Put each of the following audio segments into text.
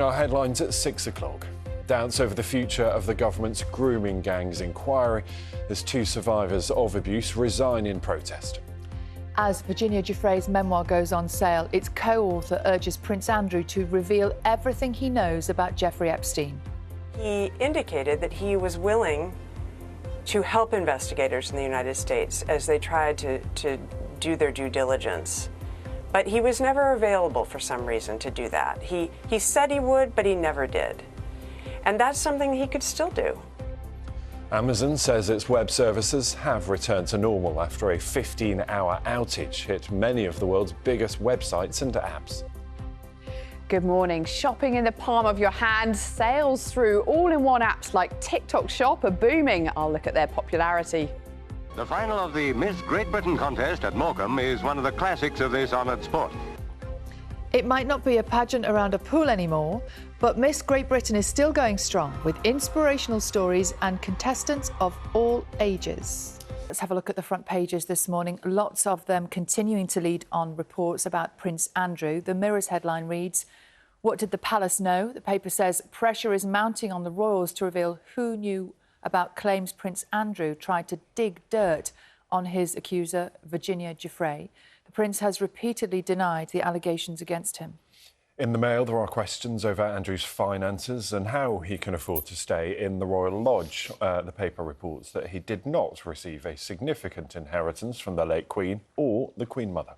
Our headlines at 6 o'clock. Doubts over the future of the government's grooming gangs inquiry as 2 survivors of abuse resign in protest. As Virginia Giuffre's memoir goes on sale, its co-author urges Prince Andrew to reveal everything he knows about Jeffrey Epstein. He indicated that he was willing to help investigators in the United States as they tried to do their due diligence. But he was never available for some reason to do that. He said he would, but he never did. And that's something he could still do. Amazon says its web services have returned to normal after a 15-hour outage hit many of the world's biggest websites and apps. Good morning. Shopping in the palm of your hand, sales through all-in-one apps like TikTok Shop are booming. I'll look at their popularity. The final of the Miss Great Britain contest at Morecambe is one of the classics of this honoured sport. It might not be a pageant around a pool anymore, but Miss Great Britain is still going strong with inspirational stories and contestants of all ages. Let's have a look at the front pages this morning. Lots of them continuing to lead on reports about Prince Andrew. The Mirror's headline reads, "What did the palace know?" The paper says pressure is mounting on the royals to reveal who knew about claims Prince Andrew tried to dig dirt on his accuser, Virginia Giuffre. The Prince has repeatedly denied the allegations against him. In the Mail, there are questions over Andrew's finances and how he can afford to stay in the Royal Lodge. The paper reports that he did not receive a significant inheritance from the late Queen or the Queen Mother.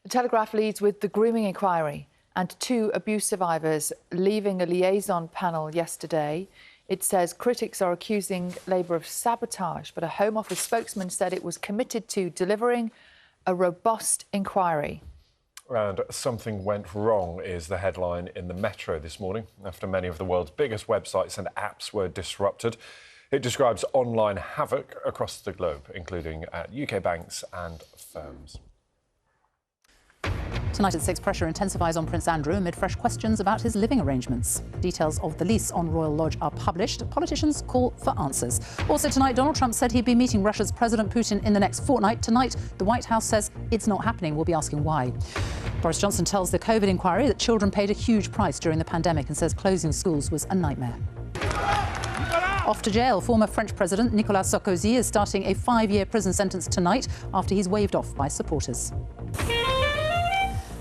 The Telegraph leads with the grooming inquiry and 2 abuse survivors leaving a liaison panel yesterday. It says critics are accusing Labour of sabotage, but a Home Office spokesman said it was committed to delivering a robust inquiry. And something went wrong is the headline in the Metro this morning after many of the world's biggest websites and apps were disrupted. It describes online havoc across the globe, including at UK banks and firms. Tonight at 6, pressure intensifies on Prince Andrew amid fresh questions about his living arrangements. Details of the lease on Royal Lodge are published. Politicians call for answers. Also tonight, Donald Trump said he'd be meeting Russia's President Putin in the next fortnight. Tonight, the White House says it's not happening. We'll be asking why. Boris Johnson tells the COVID inquiry that children paid a huge price during the pandemic and says closing schools was a nightmare. Off to jail, former French President Nicolas Sarkozy is starting a 5-year prison sentence tonight after he's waved off by supporters.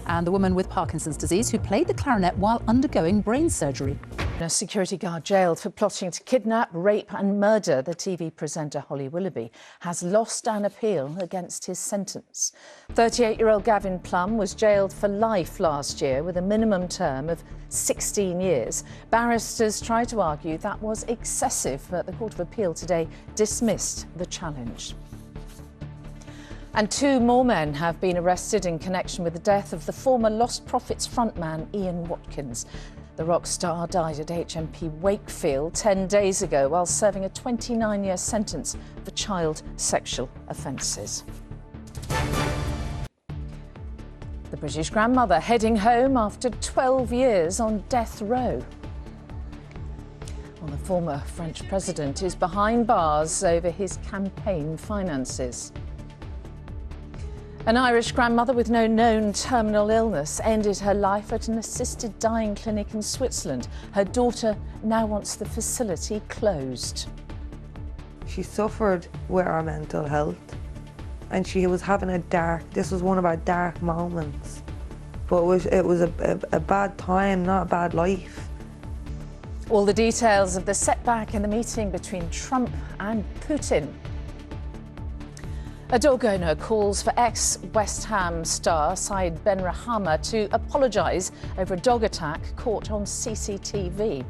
And the woman with Parkinson's disease who played the clarinet while undergoing brain surgery. A security guard jailed for plotting to kidnap, rape and murder the TV presenter Holly Willoughby has lost an appeal against his sentence. 38-year-old Gavin Plum was jailed for life last year with a minimum term of 16 years. Barristers tried to argue that was excessive, but the Court of Appeal today dismissed the challenge. And 2 more men have been arrested in connection with the death of the former Lost Prophets frontman Ian Watkins. The rock star died at HMP Wakefield 10 days ago while serving a 29-year sentence for child sexual offences. The British grandmother heading home after 12 years on death row. Well, the former French president is behind bars over his campaign finances. An Irish grandmother with no known terminal illness ended her life at an assisted dying clinic in Switzerland. Her daughter now wants the facility closed. She suffered with her mental health and she was having this was one of our dark moments. But it was a bad time, not a bad life. All the details of the setback in the meeting between Trump and Putin. A dog owner calls for ex-West Ham star Saeed Benrahma to apologise over a dog attack caught on CCTV.